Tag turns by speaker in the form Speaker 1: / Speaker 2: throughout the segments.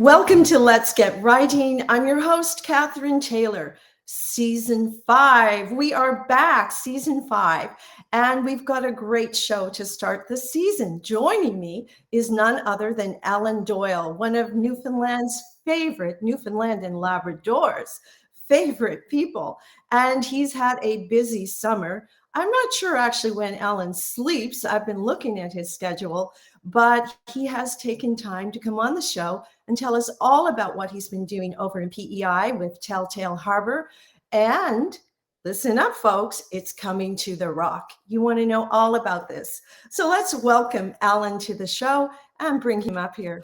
Speaker 1: Welcome to Let's Get Writing. I'm your host, Kathryn Taylor. Season 5. We are back, Season 5, and we've got a great show to start the season. Joining me is none other than Alan Doyle, one of Newfoundland and Labrador's favorite people. And he's had a busy summer. I'm not sure actually when Alan sleeps. I've been looking at his schedule, but he has taken time to come on the show and tell us all about what he's been doing over in PEI with Tell Tale Harbour. And listen up, folks, it's coming to the Rock. You want to know all about this. So let's welcome Alan to the show and bring him up here.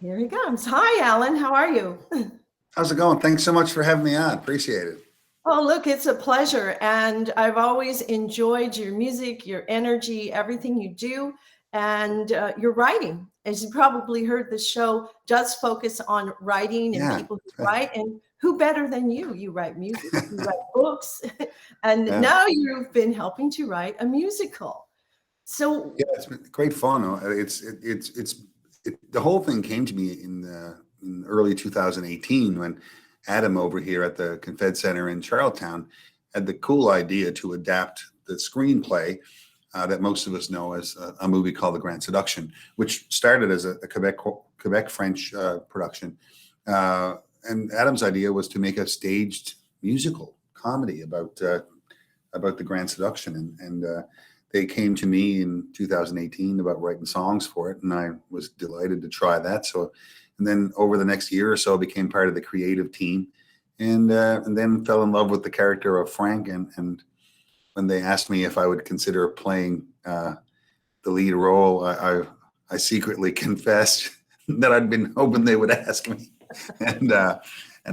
Speaker 1: Here he comes. Hi, Alan. How are you?
Speaker 2: How's it going? Thanks so much for having me on. Appreciate it.
Speaker 1: Oh, look, it's a pleasure. And I've always enjoyed your music, your energy, everything you do, and your writing. As you probably heard, the show does focus on writing and people who write. And who better than you? You write music, you write books, and now you've been helping to write a musical. So
Speaker 2: yeah, it's been great fun. The whole thing came to me in early 2018 when Adam over here at the Confed Center in Charlottetown had the cool idea to adapt the screenplay that most of us know as a movie called The Grand Seduction, which started as a Quebec French production. And Adam's idea was to make a staged musical comedy about the Grand Seduction. And they came to me in 2018 about writing songs for it, and I was delighted to try that. And then over the next year or so, I became part of the creative team, and then fell in love with the character of Frank. And when they asked me if I would consider playing the lead role, I secretly confessed that I'd been hoping they would ask me, and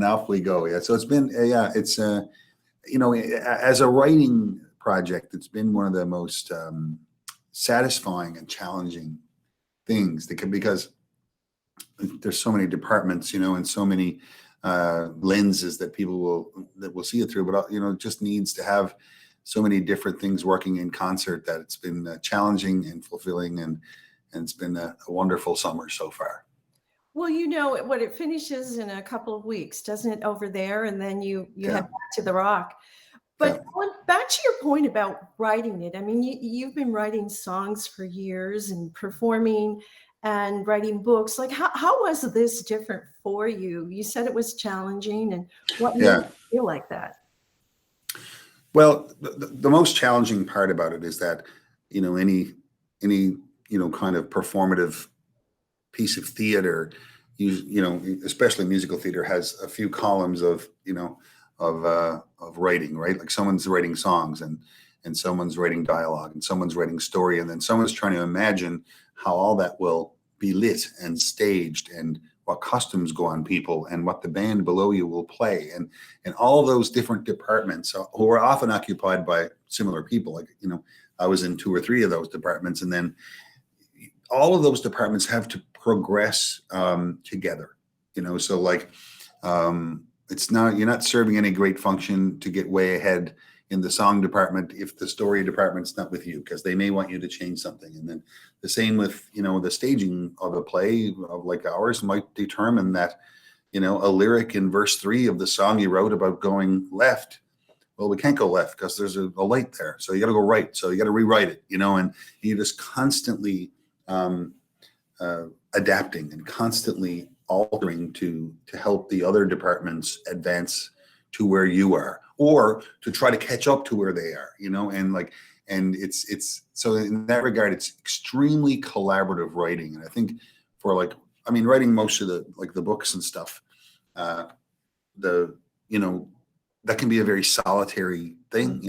Speaker 2: off we go. Yeah, so it's been as a writing project, it's been one of the most satisfying and challenging things because there's so many departments, and so many lenses that people will see it through, but it just needs to have so many different things working in concert that it's been challenging and fulfilling, and it's been a wonderful summer so far.
Speaker 1: Well, what it finishes in a couple of weeks, doesn't it, over there? And then you head back to the Rock. But back to your point about writing it, I mean, you've been writing songs for years and performing and writing books. Like, how was this different for you? You said it was challenging, and what made you feel like that?
Speaker 2: Well, the most challenging part about it is that, any kind of performative piece of theater, especially musical theater, has a few columns of writing, right? Like someone's writing songs and someone's writing dialogue and someone's writing story, and then someone's trying to imagine how all that will be lit and staged, and what costumes go on people, and what the band below you will play, and all of those different departments who are often occupied by similar people. Like, I was in 2 or 3 of those departments, and then all of those departments have to progress together. So like you're not serving any great function to get way ahead in the song department if the story department's not with you, because they may want you to change something. And then the same with, the staging of a play of like ours might determine that, a lyric in verse 3 of the song you wrote about going left, well, we can't go left because there's a light there. So you got to go right. So you got to rewrite it, and you're just constantly adapting and constantly altering to help the other departments advance to where you are, or to try to catch up to where they are, and it's so in that regard, it's extremely collaborative writing. And I think writing most of the books and stuff, that can be a very solitary thing,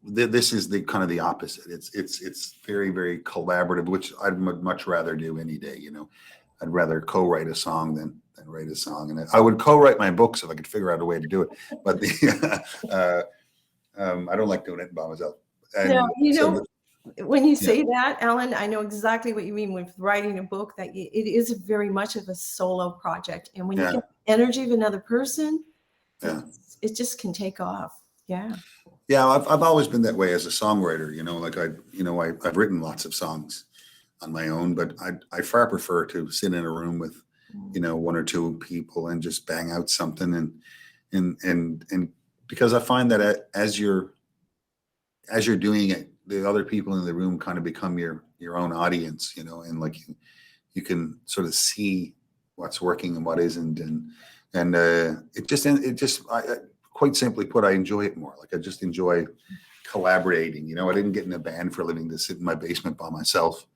Speaker 2: this is the kind of the opposite. It's very, very collaborative, which I'd much rather do any day. I'd rather co-write a song than write a song, and I would co-write my books if I could figure out a way to do it. But I don't like doing it by myself.
Speaker 1: When you say that, Alan, I know exactly what you mean with writing a book. That it is very much of a solo project, and when you get the energy of another person, it just can take off. Yeah,
Speaker 2: I've always been that way as a songwriter. I've written lots of songs, on my own, but I far prefer to sit in a room with, one or two people and just bang out something. And because I find that as you're doing it, the other people in the room kind of become your own audience, and like you can sort of see what's working and what isn't. And quite simply put, I enjoy it more. Like I just enjoy collaborating. I didn't get in a band for a living to sit in my basement by myself,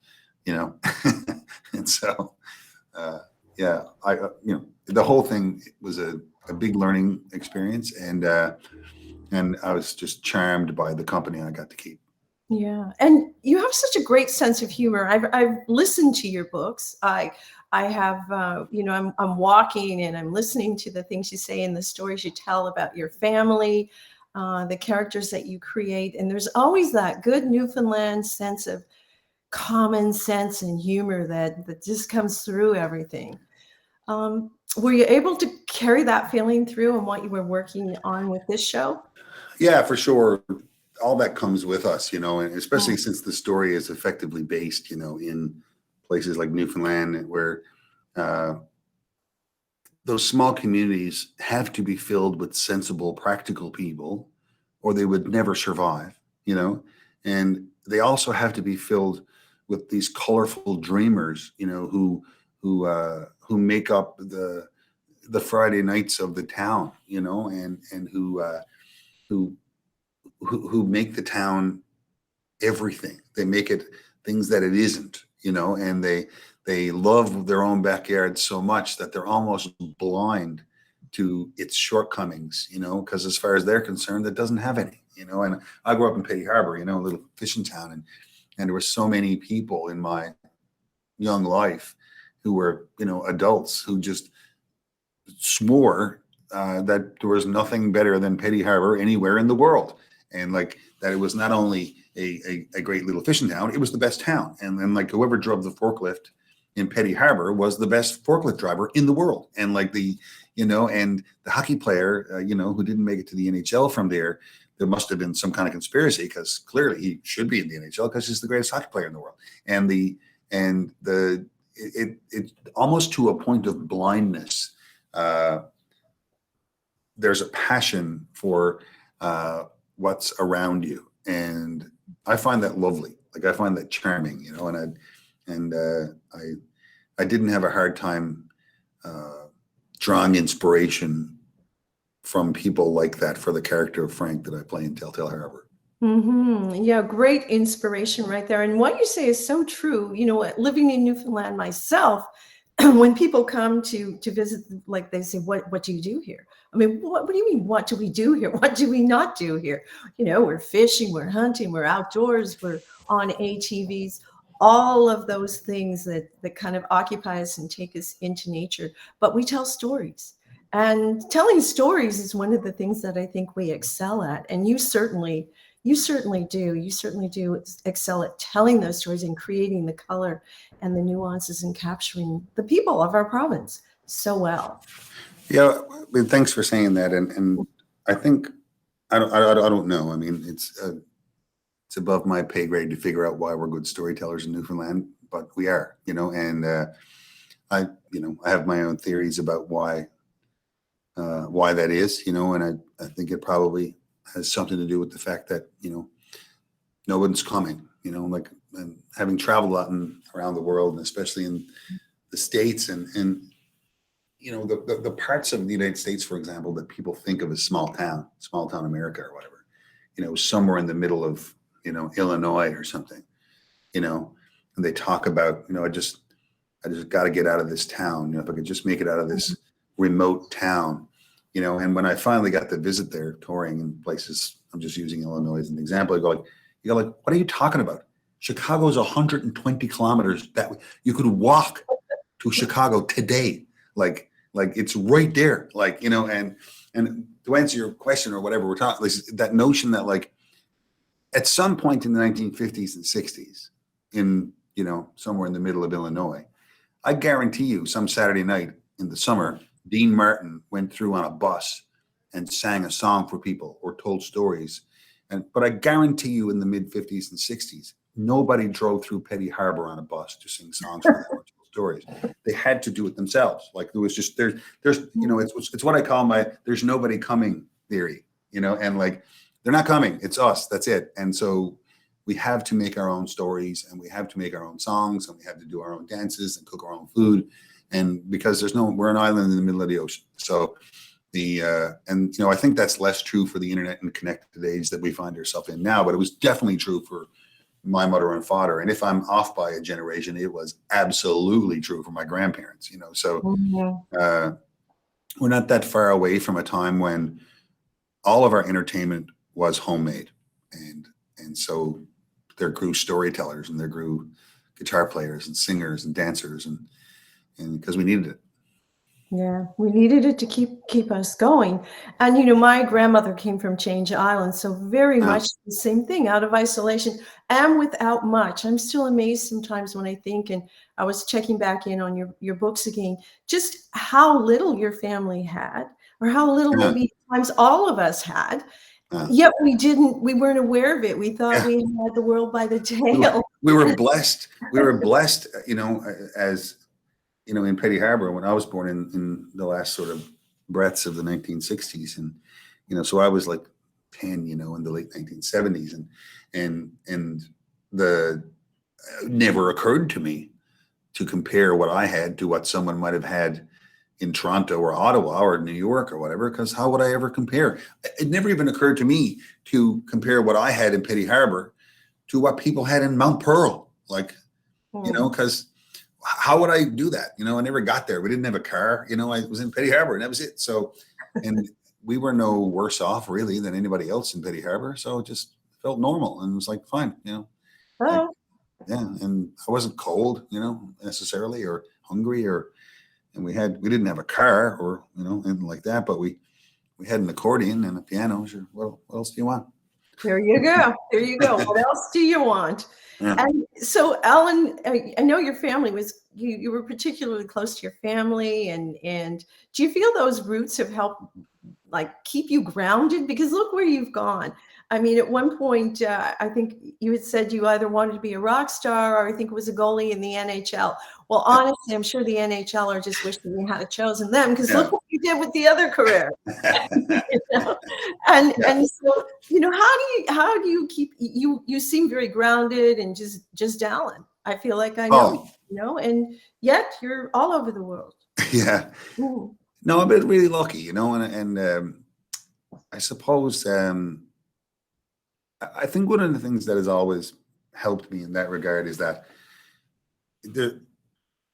Speaker 2: and so yeah, the whole thing was a big learning experience, and I was just charmed by the company I got to keep.
Speaker 1: Yeah, and you have such a great sense of humor. I've listened to your books. I have, I'm walking and I'm listening to the things you say and the stories you tell about your family, the characters that you create, and there's always that good Newfoundland sense of common sense and humor that just comes through everything. Were you able to carry that feeling through on what you were working on with this show?
Speaker 2: Yeah, for sure. All that comes with us, and especially since the story is effectively based, in places like Newfoundland, where those small communities have to be filled with sensible, practical people, or they would never survive, and they also have to be filled with these colorful dreamers, who make up the Friday nights of the town, and who make the town everything. They make it things that it isn't, and they love their own backyard so much that they're almost blind to its shortcomings, because as far as they're concerned, it doesn't have any, and I grew up in Petty Harbour, a little fishing town, and there were so many people in my young life who were, adults who just swore that there was nothing better than Petty Harbour anywhere in the world. And like that, it was not only a great little fishing town, it was the best town. And then like whoever drove the forklift in Petty Harbour was the best forklift driver in the world. And like and the hockey player, who didn't make it to the NHL from there must have been some kind of conspiracy, because clearly he should be in the NHL because he's the greatest hockey player in the world. And it almost to a point of blindness. There's a passion for what's around you, and I find that lovely. Like I find that charming, and I didn't have a hard time drawing inspiration from people like that for the character of Frank that I play in Tell Tale Harbour.
Speaker 1: Mm-hmm. Yeah, great inspiration right there. And what you say is so true. Living in Newfoundland myself, when people come to visit, like they say, what do you do here? I mean, what do you mean? What do we do here? What do we not do here? We're fishing, we're hunting, we're outdoors, we're on ATVs, all of those things that kind of occupy us and take us into nature. But we tell stories. And telling stories is one of the things that I think we excel at. And you certainly do. You certainly do excel at telling those stories and creating the color and the nuances and capturing the people of our province so well.
Speaker 2: Yeah, thanks for saying that. And I think I don't know. I mean, it's above my pay grade to figure out why we're good storytellers in Newfoundland, but we are. And I have my own theories about why that is. And I think it probably has something to do with the fact that no one's coming, like, and having traveled a lot around the world, and especially in the States, and the parts of the United States, for example, that people think of as small town America or whatever, somewhere in the middle of Illinois or something, and they talk about I just got to get out of this town. If I could just make it out of this remote town. And when I finally got to visit there, touring in places, I'm just using Illinois as an example. You go like, what are you talking about? Chicago's 120 kilometers that way. You could walk to Chicago today. Like it's right there. And to answer your question or whatever we're talking, that notion that like at some point in the 1950s and 60s in, somewhere in the middle of Illinois, I guarantee you some Saturday night in the summer, Dean Martin went through on a bus and sang a song for people or told stories. But I guarantee you in the mid 50s and 60s, nobody drove through Petty Harbour on a bus to sing songs for them or tell stories. They had to do it themselves. Like there was just there's it's what I call my there's nobody coming theory, and like they're not coming. It's us. That's it. And so we have to make our own stories, and we have to make our own songs, and we have to do our own dances and cook our own food. And because we're an island in the middle of the ocean. So I think that's less true for the internet and connected age that we find ourselves in now, but it was definitely true for my mother and father. And if I'm off by a generation, it was absolutely true for my grandparents, so we're not that far away from a time when all of our entertainment was homemade. And so there grew storytellers, and there grew guitar players and singers and dancers, and because we needed it.
Speaker 1: Yeah, we needed it to keep us going. And my grandmother came from Change Island, so very much the same thing, out of isolation and without much. I'm still amazed sometimes when I think, and I was checking back in on your books again, just how little your family had, or how little maybe times all of us had. Yet we weren't aware of it. We thought we had the world by the tail.
Speaker 2: We were blessed. We were blessed, as in Petty Harbour, when I was born in the last sort of breaths of the 1960s. And, so I was like 10, in the late 1970s. And it never occurred to me to compare what I had to what someone might have had in Toronto or Ottawa or New York or whatever, because how would I ever compare? It never even occurred to me to compare what I had in Petty Harbour to what people had in Mount Pearl. Like, because how would I do that? I never got there. We didn't have a car. I was in Petty Harbour, and that was it. So, and we were no worse off really than anybody else in Petty Harbour. So it just felt normal, and it was like, fine, like, and I wasn't cold, necessarily, or hungry, and we didn't have a car or, anything like that, but we had an accordion and a piano. Sure. What else do you want?
Speaker 1: There you go. There you go. What else do you want? Yeah. And so, Ellen, I know your family was, you were particularly close to your family, and do you feel those roots have helped like keep you grounded? Because look where you've gone. I mean, at one point, I think you had said you either wanted to be a rock star, or I think it was a goalie in the NHL. Well, honestly, I'm sure the NHL are just wishing they had chosen them, because look what you did with the other career. And so, how do you keep, you seem very grounded and just Alan. I feel like I know, and yet you're all over the world.
Speaker 2: Yeah. Ooh. No, I've been really lucky, and I suppose I think one of the things that has always helped me in that regard is that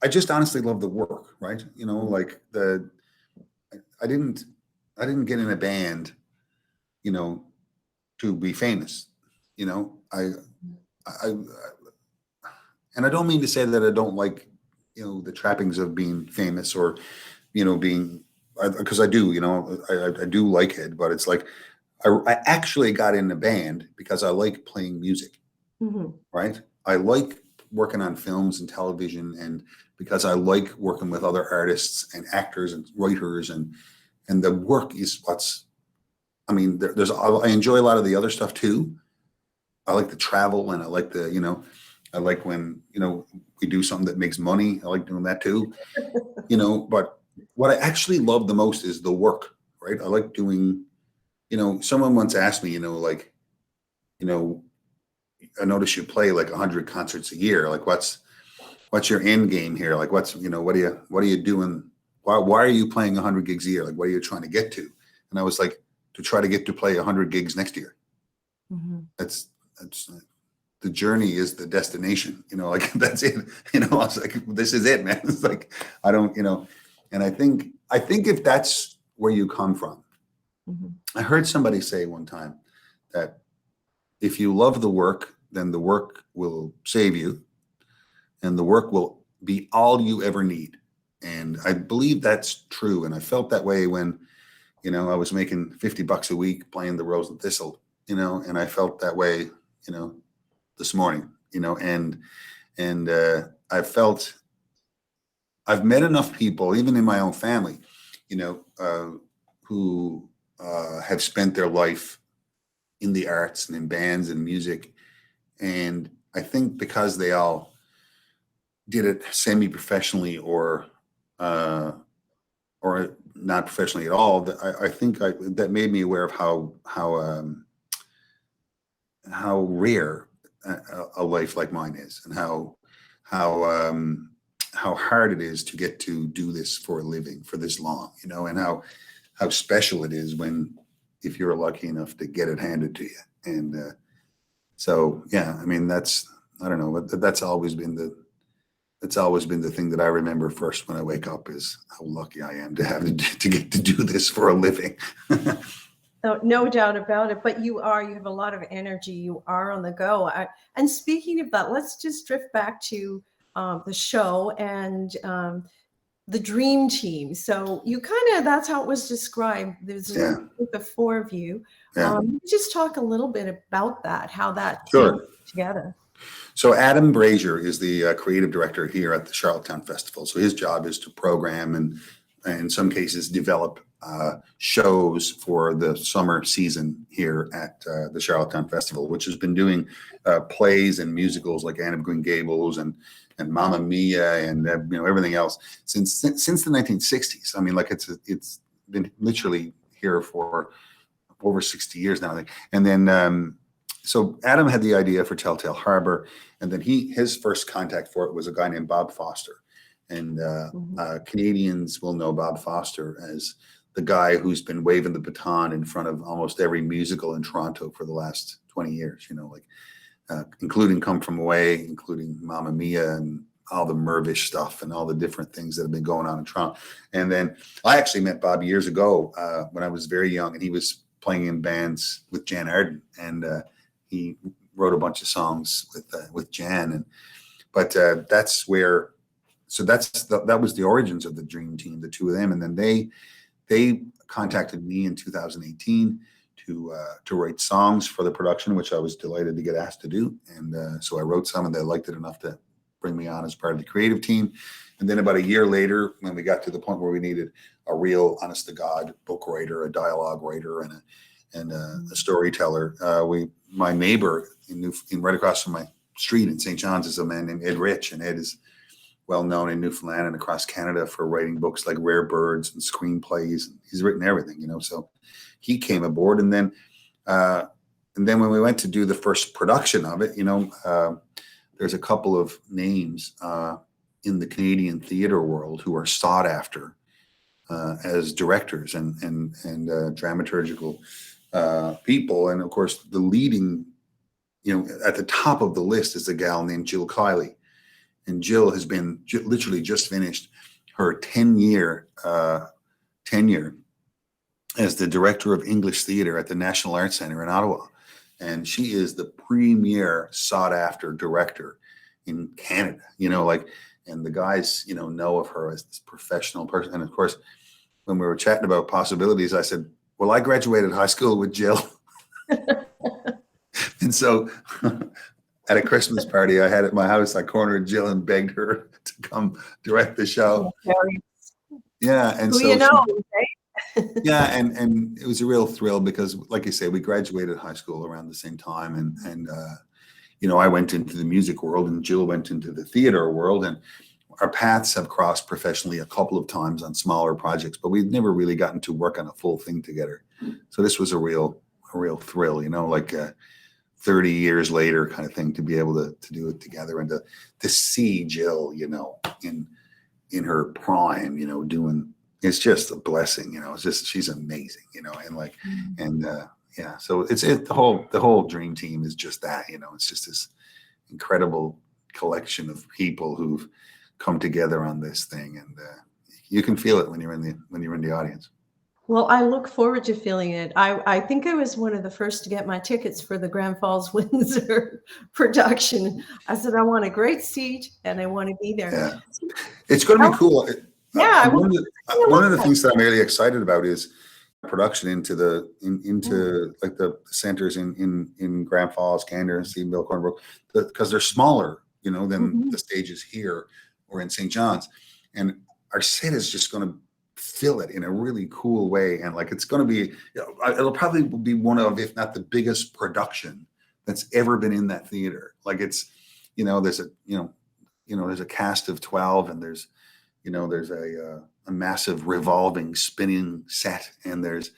Speaker 2: I just honestly love the work, right? Like I didn't get in a band, to be famous. I and I don't mean to say that I don't like, the trappings of being famous or, being, because I do, I do like it, but it's like, I actually got in a band because I like playing music, right? I like working on films and television, and because I like working with other artists and actors and writers, and the work is I enjoy a lot of the other stuff too. I like the travel, and I like I like when, we do something that makes money. I like doing that too, but what I actually love the most is the work, right? I like doing, someone once asked me, I notice you play like 100 concerts a year. Like, what's your end game here? Like, what are you doing? Why are you playing 100 gigs a year? Like, what are you trying to get to? And I was like, to try to get to play 100 gigs next year. That's the journey is the destination, like that's it. I was like, this is it, man. It's like, I don't, and I think if that's where you come from, I heard somebody say one time that if you love the work, then the work will save you, and the work will be all you ever need. And I believe that's true. And I felt that way when, I was making $50 a week playing the Rose and Thistle, and I felt that way, this morning, and I've met enough people, even in my own family, who have spent their life in the arts and in bands and music. And I think because they all did it semi-professionally or not professionally at all, I think that made me aware of how rare a life like mine is, and how hard it is to get to do this for a living for this long, you know, and how special it is if you're lucky enough to get it handed to you. And so, yeah, I mean, I don't know, that's always been the thing that I remember first when I wake up, is how lucky I am to get to do this for a living.
Speaker 1: No doubt about it. But you have a lot of energy. You are on the go. And speaking of that, let's just drift back to the show and the dream team. So that's how it was described. There's a group of four of you.
Speaker 2: Yeah.
Speaker 1: Just talk a little bit about that, how that
Speaker 2: Sure.
Speaker 1: came together.
Speaker 2: So Adam Brazier is the creative director here at the Charlottetown Festival. So his job is to program and in some cases develop shows for the summer season here at the Charlottetown Festival, which has been doing plays and musicals like Anne of Green Gables and Mamma Mia and everything else since the 1960s. I mean, like it's been literally here for over 60 years now, I think. And then so Adam had the idea for Tell Tale Harbour, and then his first contact for it was a guy named Bob Foster. And Canadians will know Bob Foster as the guy who's been waving the baton in front of almost every musical in Toronto for the last 20 years, including Come From Away, including Mamma Mia and all the Mervish stuff and all the different things that have been going on in Toronto. And then I actually met Bob years ago when I was very young, and he was playing in bands with Jan Arden, and he wrote a bunch of songs with Jan. But that's where, so that was the origins of the Dream Team, the two of them. And then they contacted me in 2018 to write songs for the production, which I was delighted to get asked to do. And so I wrote some, and they liked it enough to bring me on as part of the creative team. And then about a year later, when we got to the point where we needed a real honest to God book writer, a dialogue writer, and a storyteller, my neighbor right across from my street in St. John's is a man named Ed Rich, and Ed is well known in Newfoundland and across Canada for writing books like Rare Birds and screenplays. He's written everything, so he came aboard. And then when we went to do the first production of it, there's a couple of names in the Canadian theater world who are sought after as directors and dramaturgical people. And of course, the leading, at the top of the list is a gal named Jill Kiley. And Jill has been literally just finished her 10-year tenure as the director of English theater at the National Arts Centre in Ottawa. And she is the premier sought after director in Canada, and the guys, know of her as this professional person. And of course, when we were chatting about possibilities, I said, well, I graduated high school with Jill. And so at a Christmas party I had at my house, I cornered Jill and begged her to come direct the show. Yeah. And so yeah, and it was a real thrill because, like you say, we graduated high school around the same time, and I went into the music world and Jill went into the theater world, and our paths have crossed professionally a couple of times on smaller projects, but we've never really gotten to work on a full thing together. So this was a real thrill, like 30 years later kind of thing, to be able to do it together and to see Jill, in her prime, doing. It's just a blessing, it's just, she's amazing, yeah. So the whole Dream Team is just that, it's just this incredible collection of people who've come together on this thing, and you can feel it when you're in the audience.
Speaker 1: Well, I look forward to feeling it. I think I was one of the first to get my tickets for the Grand Falls Windsor production. I said, I want a great seat and I want to be there.
Speaker 2: Yeah. It's going to be cool.
Speaker 1: Yeah.
Speaker 2: One of the things that I'm really excited about is production into like the centers in Grand Falls, Gander, Stephenville, Cornbrook, because they're smaller, than the stages here or in St. John's. And our set is just going to fill it in a really cool way. And like, it's going to be, it'll probably be one of, if not the biggest production that's ever been in that theater. Like there's there's a cast of 12, and there's a massive revolving spinning set, and there's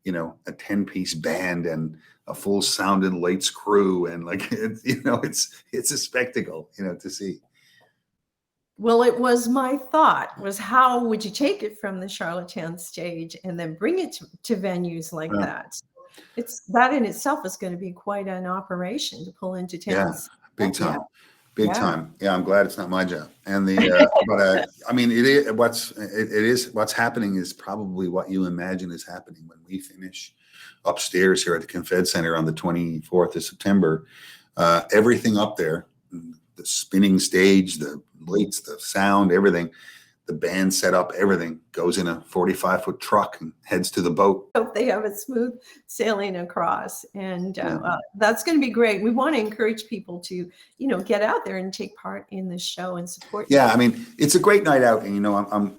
Speaker 2: a 10-piece band and a full sound and lights crew, and like it's a spectacle to see.
Speaker 1: Well, it was my thought was, how would you take it from the Charlottetown stage and then bring it to venues like
Speaker 2: Yeah.
Speaker 1: that? So it's that in itself is going to be quite an operation to pull into towns.
Speaker 2: Big time.
Speaker 1: Yeah.
Speaker 2: Big
Speaker 1: Yeah.
Speaker 2: time. Yeah, I'm glad it's not my job. And but I mean, it is what's happening is probably what you imagine is happening when we finish upstairs here at the Confed Center on the 24th of September. Everything up there, the spinning stage, the lights, the sound, everything, the band set up, everything goes in a 45-foot truck and heads to the boat.
Speaker 1: Hope they have a smooth sailing across, and that's going to be great. We want to encourage people to, get out there and take part in the show and support.
Speaker 2: Yeah, I mean, it's a great night out, and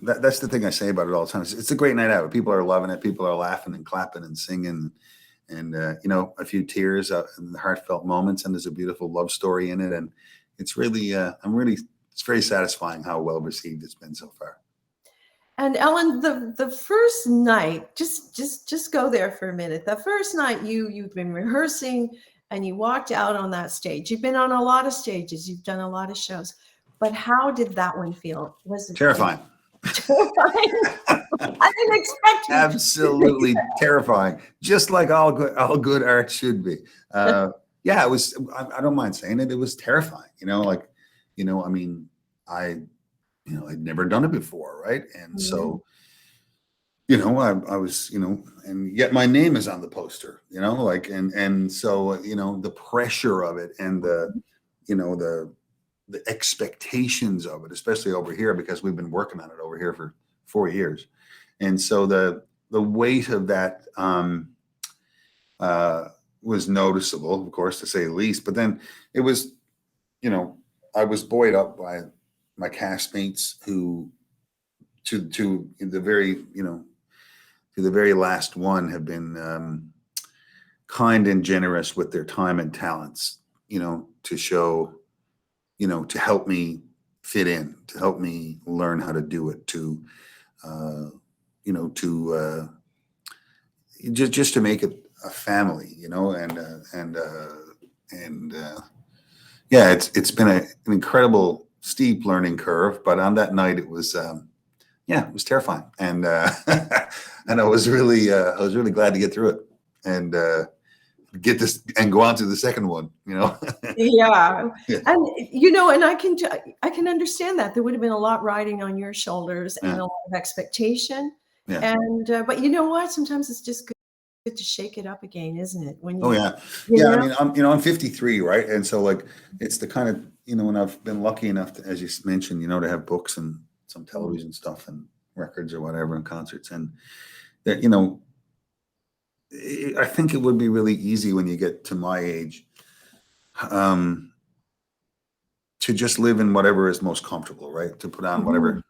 Speaker 2: that's the thing I say about it all the time. It's a great night out. People are loving it. People are laughing and clapping and singing, and a few tears and heartfelt moments, and there's a beautiful love story in it, and it's really, it's very satisfying how well received it's been so far.
Speaker 1: And Ellen, the first night, just go there for a minute. The first night you've been rehearsing and you walked out on that stage. You've been on a lot of stages. You've done a lot of shows. But how did that one feel? Was it
Speaker 2: terrifying?
Speaker 1: Terrifying. I didn't expect it.
Speaker 2: Absolutely terrifying. Just like all good art should be. Yeah, it was. I don't mind saying it. It was terrifying. I mean, I'd never done it before, right? And so, I was, and yet my name is on the poster, and so, the pressure of it and the expectations of it, especially over here, because we've been working on it over here for 4 years. And so the weight of that was noticeable, of course, to say the least. But then it was, I was buoyed up by my castmates who, to the very last one, have been kind and generous with their time and talents, to show, to help me fit in, to help me learn how to do it, to just to make it a family, yeah, it's been an incredible steep learning curve, but on that night it was it was terrifying, and and I was really glad to get through it and get this and go on to the second one.
Speaker 1: Yeah.
Speaker 2: Yeah.
Speaker 1: And and I can understand that there would have been a lot riding on your shoulders and a lot of expectation.
Speaker 2: Yeah.
Speaker 1: And but you know what? Sometimes it's just good to shake it up again, isn't it? When you,
Speaker 2: I mean, I'm 53, right? And so like it's the kind of when I've been lucky enough to, as you mentioned, to have books and some television stuff and records or whatever and concerts, and that I think it would be really easy when you get to my age to just live in whatever is most comfortable, right? To put on whatever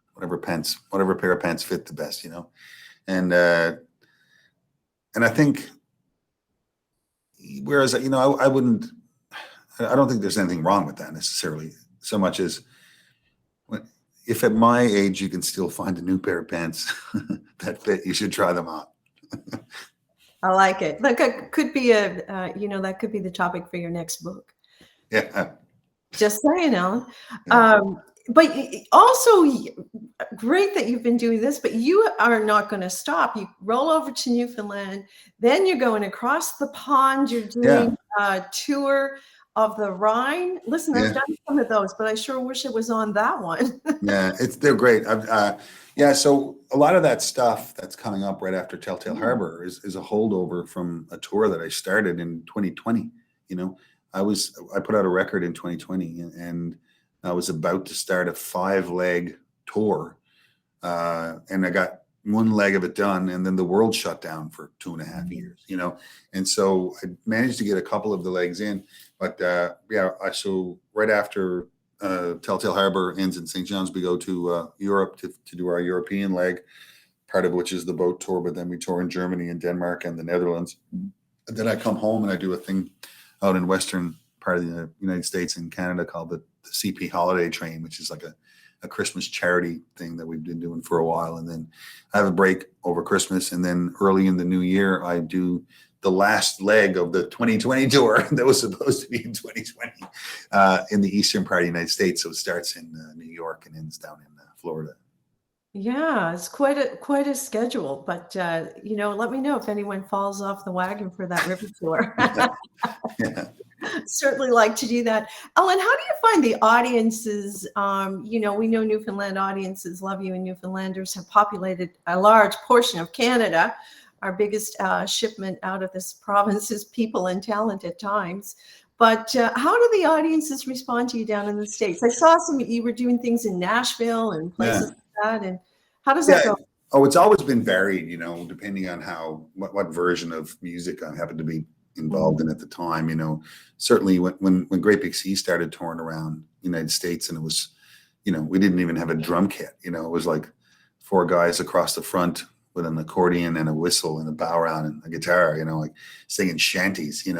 Speaker 2: pair of pants fit the best, and I think, whereas I don't think there's anything wrong with that necessarily, so much as if at my age you can still find a new pair of pants that fit, you should try them on.
Speaker 1: I like it. Look, it could be that could be the topic for your next book.
Speaker 2: Yeah.
Speaker 1: Just saying, Ellen.
Speaker 2: Yeah.
Speaker 1: But also great that you've been doing this, but you are not going to stop. You roll over to Newfoundland, then you're going across the pond. You're doing a tour of the Rhine. Listen, I've done some of those, but I sure wish it was on that one.
Speaker 2: Yeah, they're great. So a lot of that stuff that's coming up right after Tell Tale Harbour is a holdover from a tour that I started in 2020. I put out a record in 2020, and I was about to start a 5-leg tour, and I got one leg of it done, and then the world shut down for 2.5 years, and so I managed to get a couple of the legs in, but so right after Tell Tale Harbour ends in St. John's, we go to Europe to do our European leg, part of which is the boat tour, but then we tour in Germany and Denmark and the Netherlands, and then I come home and I do a thing out in western part of the United States and Canada called the CP Holiday Train, which is like a Christmas charity thing that we've been doing for a while. And then I have a break over Christmas. And then early in the new year, I do the last leg of the 2020 tour that was supposed to be in 2020 in the eastern part of the United States. So it starts in New York and ends down in Florida.
Speaker 1: Yeah, it's quite a schedule, but let me know if anyone falls off the wagon for that river tour.
Speaker 2: Yeah.
Speaker 1: Certainly like to do that. Ellen, how do you find the audiences? We know Newfoundland audiences love you, and Newfoundlanders have populated a large portion of Canada. Our biggest shipment out of this province is people and talent at times. But how do the audiences respond to you down in the States? I saw you were doing things in Nashville and places like that. And how does that go?
Speaker 2: Oh, it's always been varied, depending on what version of music I happened to be involved in at the time. Certainly when Great Big Sea started touring around the United States, and it was, we didn't even have a drum kit. It was like 4 guys across the front with an accordion and a whistle and a bow round and a guitar, like singing shanties, it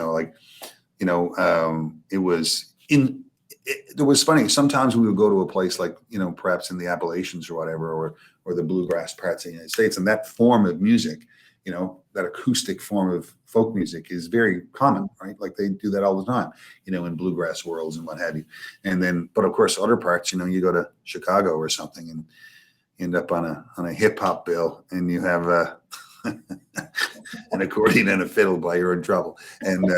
Speaker 2: was funny. Sometimes we would go to a place like, perhaps in the Appalachians or whatever, or the bluegrass parts of the United States. And that form of music, that acoustic form of folk music is very common, right? Like they do that all the time, in bluegrass worlds and what have you. And then, but of course, other parts, you go to Chicago or something and end up on a hip hop bill, and you have an accordion and a fiddle, by you're in trouble. And